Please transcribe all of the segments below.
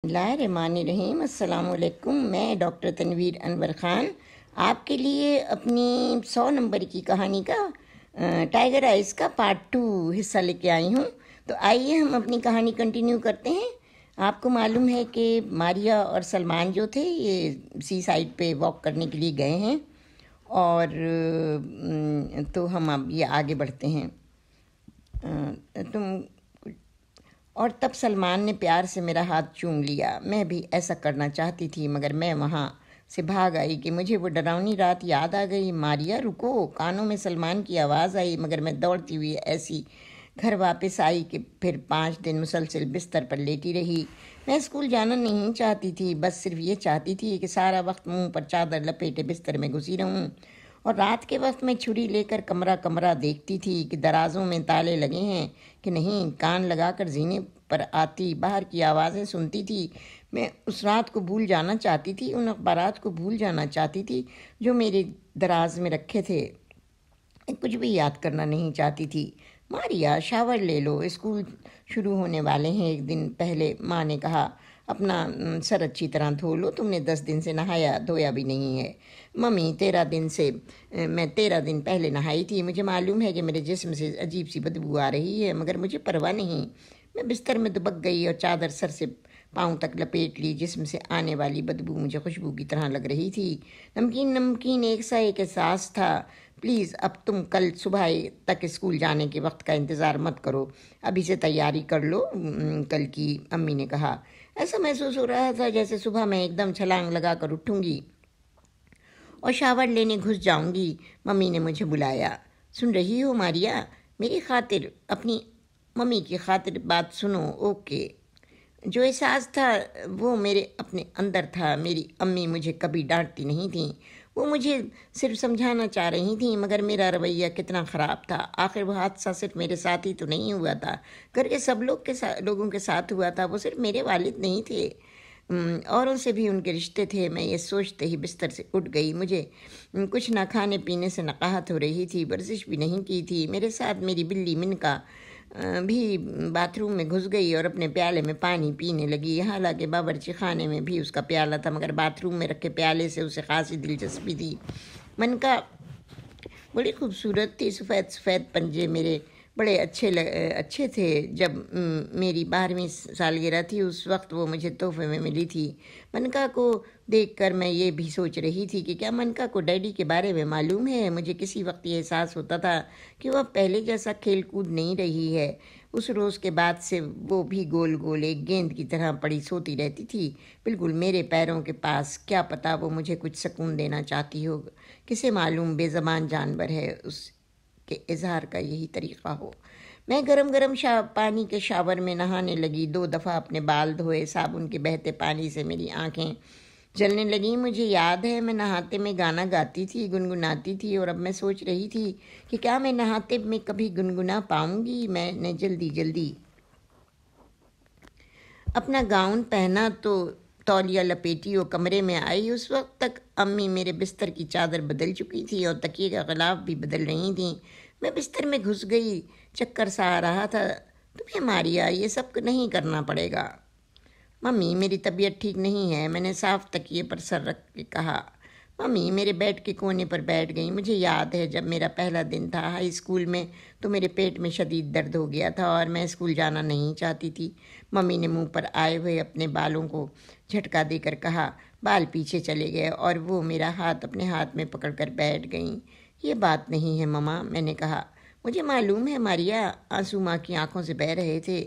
बिस्मिल्लाहिर्रहमानिर्रहीम। अस्सलाम वालेकुम। मैं डॉक्टर तनवीर अनवर ख़ान आप के लिए अपनी 100 नंबर की कहानी का टाइगर आइज़ का पार्ट 2 हिस्सा लेके आई हूँ। तो आइए हम अपनी कहानी कंटिन्यू करते हैं। आपको मालूम है कि मारिया और सलमान जो थे ये सी साइड पे वॉक करने के लिए गए हैं और तो हम अब ये आगे बढ़ते हैं। तुम और तब सलमान ने प्यार से मेरा हाथ चूम लिया। मैं भी ऐसा करना चाहती थी मगर मैं वहाँ से भाग आई कि मुझे वो डरावनी रात याद आ गई। मारिया रुको, कानों में सलमान की आवाज़ आई मगर मैं दौड़ती हुई ऐसी घर वापस आई कि फिर 5 दिन मुसलसल बिस्तर पर लेटी रही। मैं स्कूल जाना नहीं चाहती थी, बस सिर्फ ये चाहती थी कि सारा वक्त मुंह पर चादर लपेटे बिस्तर में घुसी रहूं। और रात के वक्त मैं छुरी लेकर कमरा कमरा देखती थी कि दराजों में ताले लगे हैं कि नहीं। कान लगाकर जीने पर आती बाहर की आवाज़ें सुनती थी। मैं उस रात को भूल जाना चाहती थी, उन अखबारात को भूल जाना चाहती थी जो मेरे दराज में रखे थे। कुछ भी याद करना नहीं चाहती थी। मारिया शावर ले लो, स्कूल शुरू होने वाले हैं। एक दिन पहले माँ ने कहा अपना सर अच्छी तरह धो लो, तुमने 10 दिन से नहाया धोया भी नहीं है। मम्मी मैं 13 दिन पहले नहाई थी। मुझे मालूम है कि मेरे जिस्म से अजीब सी बदबू आ रही है मगर मुझे परवाह नहीं। मैं बिस्तर में दुबक गई और चादर सर से पाँव तक लपेट ली। जिस्म से आने वाली बदबू मुझे खुशबू की तरह लग रही थी। नमकीन नमकीन एक सा एक एहसास था। प्लीज़ अब तुम कल सुबह तक स्कूल जाने के वक्त का इंतज़ार मत करो, अभी से तैयारी कर लो कल की, अम्मी ने कहा। ऐसा महसूस हो रहा था जैसे सुबह मैं एकदम छलांग लगा कर उठूँगी और शावर लेने घुस जाऊंगी। मम्मी ने मुझे बुलाया। सुन रही हो मारिया, मेरी खातिर, अपनी मम्मी की खातिर बात सुनो, ओके। जो एहसास था वो मेरे अपने अंदर था। मेरी अम्मी मुझे कभी डांटती नहीं थी, वो मुझे सिर्फ समझाना चाह रही थी मगर मेरा रवैया कितना ख़राब था। आखिर वो हादसा सिर्फ मेरे साथ ही तो नहीं हुआ था, घर के सब लोगों के साथ हुआ था। वो सिर्फ मेरे वालिद नहीं थे, औरों से भी उनके रिश्ते थे। मैं ये सोचते ही बिस्तर से उठ गई। मुझे कुछ ना खाने पीने से नकाहत हो रही थी, वर्जिश भी नहीं की थी। मेरे साथ मेरी बिल्ली मिनका भी बाथरूम में घुस गई और अपने प्याले में पानी पीने लगी। हालांकि बावर्ची खाने में भी उसका प्याला था मगर बाथरूम में रखे प्याले से उसे खासी दिलचस्पी थी। मिनका बड़ी खूबसूरत थी, सफ़ेद सफ़ेद पंजे मेरे बड़े अच्छे थे। जब मेरी 12वीं सालगिरह थी उस वक्त वो मुझे तोहफे में मिली थी। मनका को देखकर मैं ये भी सोच रही थी कि क्या मनका को डैडी के बारे में मालूम है। मुझे किसी वक्त ये एहसास होता था कि वह पहले जैसा खेल कूद नहीं रही है। उस रोज़ के बाद से वो भी गोल गोल एक गेंद की तरह पड़ी सोती रहती थी, बिल्कुल मेरे पैरों के पास। क्या पता वो मुझे कुछ सुकून देना चाहती हो, किसे मालूम। बेज़बान जानवर है, उस के इजहार का यही तरीक़ा हो। मैं गरम गरम पानी के शावर में नहाने लगी। 2 दफ़ा अपने बाल धोए। साबुन के बहते पानी से मेरी आंखें जलने लगी। मुझे याद है मैं नहाते में गाना गाती थी, गुनगुनाती थी। और अब मैं सोच रही थी कि क्या मैं नहाते में कभी गुनगुना पाऊंगी। मैंने जल्दी जल्दी अपना गाउन पहना तो तौलिया लपेटी और कमरे में आई। उस वक्त तक अम्मी मेरे बिस्तर की चादर बदल चुकी थी और तकिए का गिलाफ भी बदल रही थी। मैं बिस्तर में घुस गई। चक्कर सा आ रहा था। तुम्हें मारिया ये सब नहीं करना पड़ेगा। मम्मी मेरी तबीयत ठीक नहीं है, मैंने साफ तकिए पर सर रख के कहा। मम्मी मेरे बेड के कोने पर बैठ गई। मुझे याद है जब मेरा पहला दिन था हाई स्कूल में तो मेरे पेट में शदीद दर्द हो गया था और मैं स्कूल जाना नहीं चाहती थी। मम्मी ने मुंह पर आए हुए अपने बालों को झटका देकर कहा। बाल पीछे चले गए और वो मेरा हाथ अपने हाथ में पकड़कर बैठ गईं। ये बात नहीं है मम्मा, मैंने कहा। मुझे मालूम है मारिया, आंसू माँ की आंखों से बह रहे थे।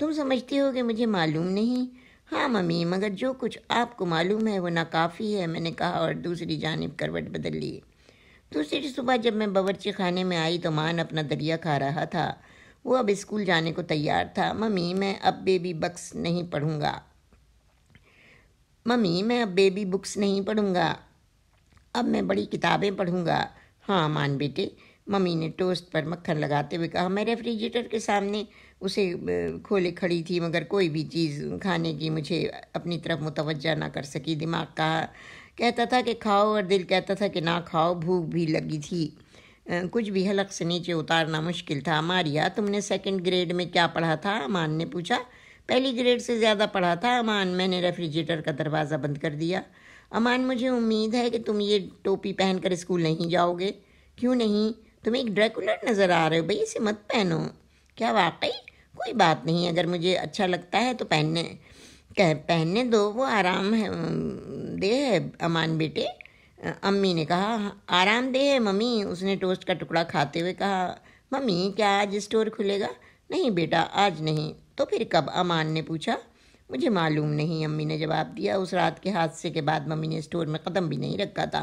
तुम समझती हो कि मुझे मालूम नहीं। हाँ मम्मी, मगर जो कुछ आपको मालूम है वो नाकाफ़ी है, मैंने कहा और दूसरी जानिब करवट बदल ली। दूसरी सुबह जब मैं बावर्ची खाने में आई तो मान अपना दरिया खा रहा था। वो अब स्कूल जाने को तैयार था। मम्मी मैं अब बेबी बुक्स नहीं पढ़ूँगा। अब मैं बड़ी किताबें पढ़ूँगा। हाँ मान बेटे, मम्मी ने टोस्ट पर मक्खन लगाते हुए कहा। मैं रेफ्रिजरेटर के सामने उसे खोले खड़ी थी मगर कोई भी चीज़ खाने की मुझे अपनी तरफ मुतवज्जा ना कर सकी। दिमाग कहता था कि खाओ और दिल कहता था कि ना खाओ। भूख भी लगी थी, कुछ भी हलक से नीचे उतारना मुश्किल था। मारिया तुमने 2nd ग्रेड में क्या पढ़ा था, मान ने पूछा। पहली ग्रेड से ज़्यादा पढ़ा था अमान। मैंने रेफ्रिजरेटर का दरवाज़ा बंद कर दिया। अमान, मुझे उम्मीद है कि तुम ये टोपी पहनकर स्कूल नहीं जाओगे। क्यों नहीं? तुम एक ड्रैकुलर नज़र आ रहे हो भाई, इसे मत पहनो। क्या वाकई? कोई बात नहीं, अगर मुझे अच्छा लगता है तो पहनने दो, वो आराम है दे है अमान बेटे। अम्मी ने कहा। आराम दे है मम्मी, उसने टोस्ट का टुकड़ा खाते हुए कहा। मम्मी, क्या आज स्टोर खुलेगा? नहीं बेटा, आज नहीं। तो फिर कब? अमान ने पूछा। मुझे मालूम नहीं, अम्मी ने जवाब दिया। उस रात के हादसे के बाद मम्मी ने स्टोर में कदम भी नहीं रखा था,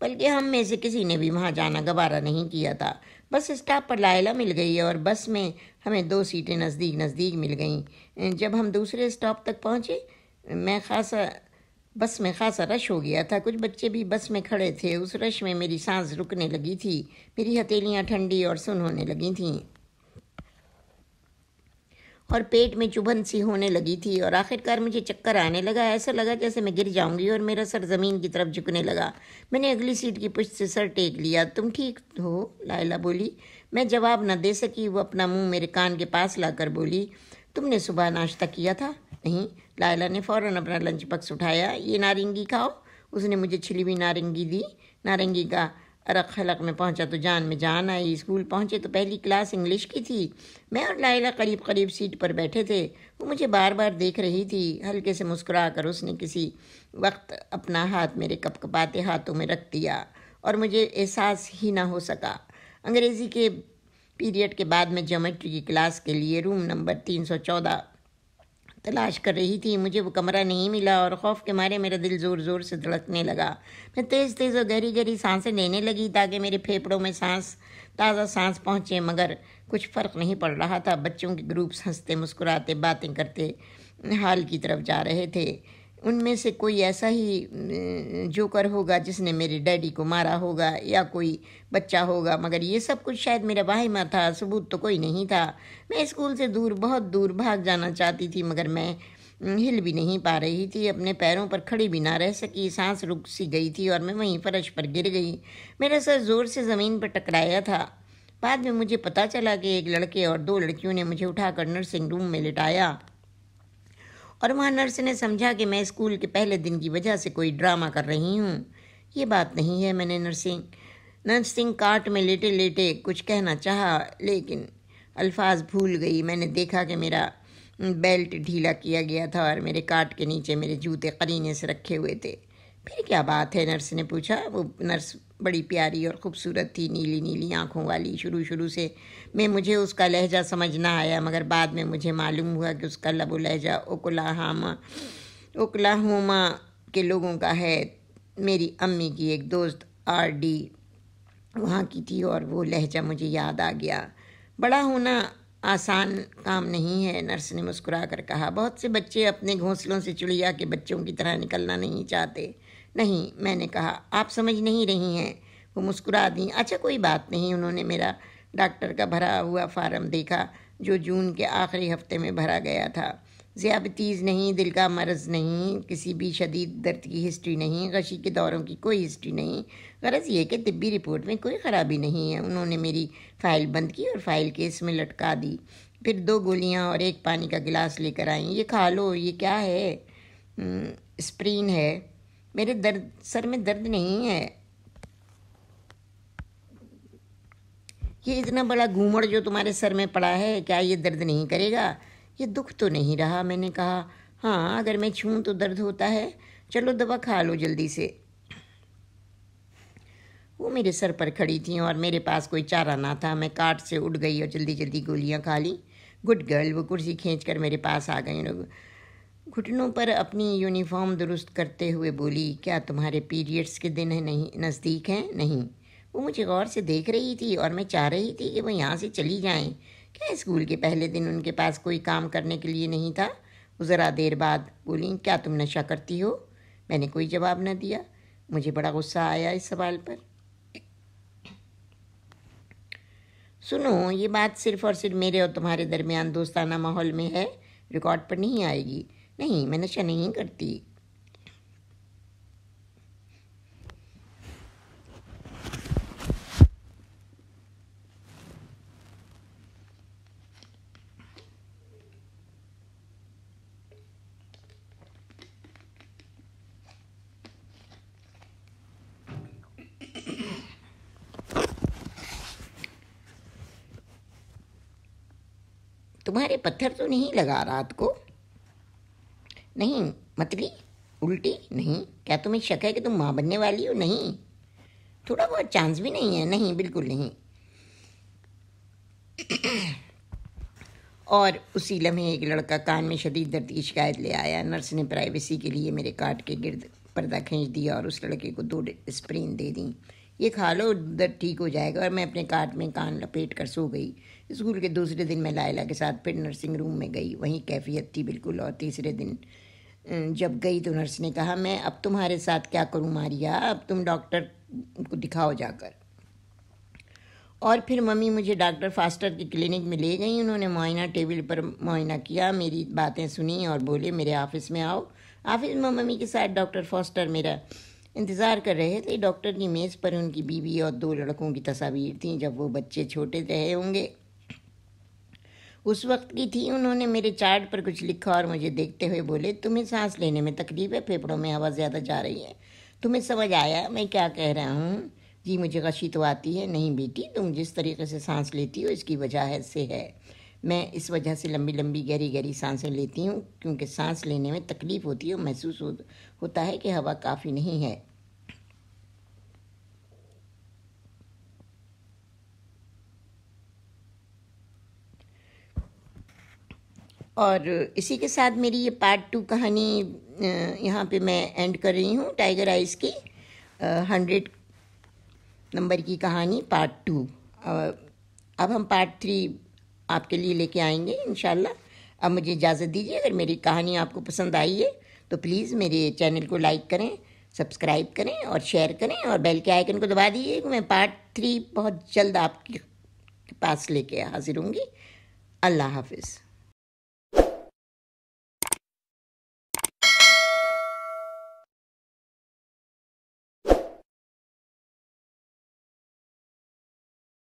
बल्कि हम में से किसी ने भी वहाँ जाना गवारा नहीं किया था। बस स्टॉप पर लायला मिल गई और बस में हमें 2 सीटें नज़दीक नज़दीक मिल गईं। जब हम दूसरे स्टॉप तक पहुँचे, बस में खासा रश हो गया था। कुछ बच्चे भी बस में खड़े थे। उस रश में मेरी सांस रुकने लगी थी, मेरी हथेलियाँ ठंडी और सुन्न होने लगी थीं और पेट में चुभन सी होने लगी थी और आखिरकार मुझे चक्कर आने लगा। ऐसा लगा जैसे मैं गिर जाऊंगी और मेरा सर ज़मीन की तरफ झुकने लगा। मैंने अगली सीट की पुश्त से सर टेक लिया। तुम ठीक हो? लायला बोली। मैं जवाब न दे सकी। वो अपना मुंह मेरे कान के पास लाकर बोली, तुमने सुबह नाश्ता किया था? नहीं। लायला ने फ़ौरन अपना लंच बॉक्स उठाया। ये नारंगी खाओ। उसने मुझे छिली हुई नारंगी दी। नारंगी का अरक हलक में पहुंचा तो जान में जान आई। स्कूल पहुंचे तो पहली क्लास इंग्लिश की थी। मैं और लायला करीब करीब सीट पर बैठे थे। वो मुझे बार बार देख रही थी। हल्के से मुस्कुरा कर उसने किसी वक्त अपना हाथ मेरे कपकपाते हाथों में रख दिया और मुझे एहसास ही ना हो सका। अंग्रेज़ी के पीरियड के बाद में ज्योमेट्री की क्लास के लिए रूम नंबर 314 तलाश कर रही थी। मुझे वो कमरा नहीं मिला और खौफ के मारे मेरा दिल ज़ोर ज़ोर से धड़कने लगा। मैं तेज़ तेज़ और गहरी गहरी सांसें लेने लगी ताकि मेरे फेफड़ों में ताज़ा सांस पहुँचे, मगर कुछ फ़र्क नहीं पड़ रहा था। बच्चों के ग्रुप्स हंसते मुस्कुराते बातें करते हाल की तरफ जा रहे थे। उनमें से कोई ऐसा ही जोकर होगा जिसने मेरे डैडी को मारा होगा, या कोई बच्चा होगा, मगर ये सब कुछ शायद मेरा वाहिमा था। सबूत तो कोई नहीं था। मैं स्कूल से दूर, बहुत दूर भाग जाना चाहती थी, मगर मैं हिल भी नहीं पा रही थी। अपने पैरों पर खड़ी भी ना रह सकी। सांस रुक सी गई थी और मैं वहीं फर्श पर गिर गई। मेरा सर ज़ोर से ज़मीन पर टकराया था। बाद में मुझे पता चला कि एक लड़के और 2 लड़कियों ने मुझे उठाकर नर्सिंग रूम में लिटाया और वहाँ नर्स ने समझा कि मैं स्कूल के पहले दिन की वजह से कोई ड्रामा कर रही हूँ। ये बात नहीं है। मैंने नर्सिंग कार्ट में लेटे लेटे कुछ कहना चाहा, लेकिन अल्फाज भूल गई। मैंने देखा कि मेरा बेल्ट ढीला किया गया था और मेरे कार्ट के नीचे मेरे जूते करीने से रखे हुए थे। फिर क्या बात है? नर्स ने पूछा। वो नर्स बड़ी प्यारी और ख़ूबसूरत थी, नीली नीली आँखों वाली। शुरू से मुझे उसका लहजा समझ ना आया, मगर बाद में मुझे मालूम हुआ कि उसका लबो लहजा ओक्लाहोमा के लोगों का है। मेरी अम्मी की एक दोस्त RD वहाँ की थी और वो लहजा मुझे याद आ गया। बड़ा होना आसान काम नहीं है, नर्स ने मुस्कुरा कर कहा। बहुत से बच्चे अपने घोंसलों से चिड़िया के बच्चों की तरह निकलना नहीं चाहते। नहीं, मैंने कहा, आप समझ नहीं रही हैं। वो मुस्कुरा दी। अच्छा, कोई बात नहीं। उन्होंने मेरा डॉक्टर का भरा हुआ फार्म देखा, जो जून के आखिरी हफ्ते में भरा गया था। ज़ियाबतीज़ नहीं, दिल का मर्ज़ नहीं, किसी भी शदीद दर्द की हिस्ट्री नहीं, गशी के दौरों की कोई हिस्ट्री नहीं। गरज ये कि तिब्बी रिपोर्ट में कोई ख़राबी नहीं है। उन्होंने मेरी फ़ाइल बंद की और फाइल केस में लटका दी। फिर 2 गोलियां और 1 पानी का गिलास लेकर आईं। ये खा लो। ये क्या है? स्प्रीन है। मेरे सर में दर्द नहीं है। ये इतना बड़ा घूमड़ जो तुम्हारे सर में पड़ा है, क्या ये दर्द नहीं करेगा? ये दुख तो नहीं रहा। मैंने कहा, हाँ, अगर मैं छूऊं तो दर्द होता है। चलो दवा खा लो जल्दी से। वो मेरे सर पर खड़ी थी और मेरे पास कोई चारा ना था। मैं काट से उठ गई और जल्दी जल्दी गोलियां खा ली। Good girl. वो कुर्सी खींचकर मेरे पास आ गई। घुटनों पर अपनी यूनिफॉर्म दुरुस्त करते हुए बोली, क्या तुम्हारे पीरियड्स के दिन है नहीं नज़दीक हैं? नहीं। वो मुझे गौर से देख रही थी और मैं चाह रही थी कि वो यहाँ से चली जाएं। क्या स्कूल के पहले दिन उनके पास कोई काम करने के लिए नहीं था? वो ज़रा देर बाद बोली, क्या तुम नशा करती हो? मैंने कोई जवाब न दिया। मुझे बड़ा गुस्सा आया इस सवाल पर। सुनो, ये बात सिर्फ़ और सिर्फ मेरे और तुम्हारे दरमियान दोस्ताना माहौल में है, रिकॉर्ड पर नहीं आएगी। नहीं, मैं नशा नहीं करती। تمہارے پتھر تو نہیں لگا رات کو؟ نہیں متلی، الٹی نہیں؟ کیا تمہیں شک ہے کہ تم ماں بننے والی ہو؟ نہیں، تھوڑا بہت چانس بھی نہیں ہے؟ نہیں بالکل نہیں۔ اور اسی لمحے ایک لڑکا کان میں شدید درد کی شکایت لے آیا۔ نرس نے پرائیویسی کے لیے میرے کاٹ کے گرد پردہ کھینچ دیا اور اس لڑکے کو 2 اسپرین دے دیں۔ یہ کھا لو، درد ٹھیک ہو جائے گا۔ اور میں اپنے کاٹ میں کان لپیٹ کر سو گئی۔ اسکول کے دوسرے دن میں لائلہ کے ساتھ پھر نرسنگ روم میں گئی، وہیں کیفیت تھی بالکل۔ اور تیسرے دن جب گئی تو نرس نے کہا، میں اب تمہارے ساتھ کیا کروں ماریا، اب تم ڈاکٹر کو دکھاؤ جا کر۔ اور پھر ممی مجھے ڈاکٹر فاسٹر کی کلینک میں لے گئیں۔ انہوں نے معائنہ ٹیبل پر معائنہ کیا، میری باتیں سنیں اور بولے میرے آفس میں آؤ۔ آفس میں ممی کے ساتھ ڈاکٹر فاسٹر میرا انتظار کر رہے تھے۔ ڈاکٹر کی میز پر ان کی بیوی اور 2 لڑکوں کی تصاویر تھیں جب وہ بچے چھوٹے رہے ہوں گے، اس وقت کی تھی۔ انہوں نے میرے چارٹ پر کچھ لکھا اور مجھے دیکھتے ہوئے بولے، تمہیں سانس لینے میں تکلیف ہے، پھیپھڑوں میں ہوا زیادہ جا رہی ہے۔ تمہیں سمجھ آیا میں کیا کہہ رہا ہوں؟ جی مجھے غشی تو آتی ہے۔ نہیں بیٹی، تم جس طریقے سے سانس لیتی ہو اس کی وجہ سے ہے۔ میں اس وجہ سے لمبی لمبی گہری گہری سانسیں لیتی ہوں کیونکہ سانس لینے میں تکلیف ہوتی ہے اور محسوس ہوتا ہے کہ ہوا کافی نہیں ہے۔ اور اسی کے ساتھ میری یہ پارٹ 2 کہانی یہاں پہ میں اینڈ کر رہی ہوں، ٹائیگر آئز کی 100 نمبر کی کہانی پارٹ 2۔ اب ہم پارٹ 3 آپ کے لیے لے کے آئیں گے انشاءاللہ۔ اب مجھے اجازت دیجیے۔ اگر میری کہانی آپ کو پسند آئی ہے تو پلیز میرے چینل کو لائک کریں، سبسکرائب کریں اور شیئر کریں اور بیل کے آئیکن کو دبا دیجیے کہ میں پارٹ 3 بہت جلد آپ کے پاس لے کے حاضر ہوں گی۔ اللہ حافظ۔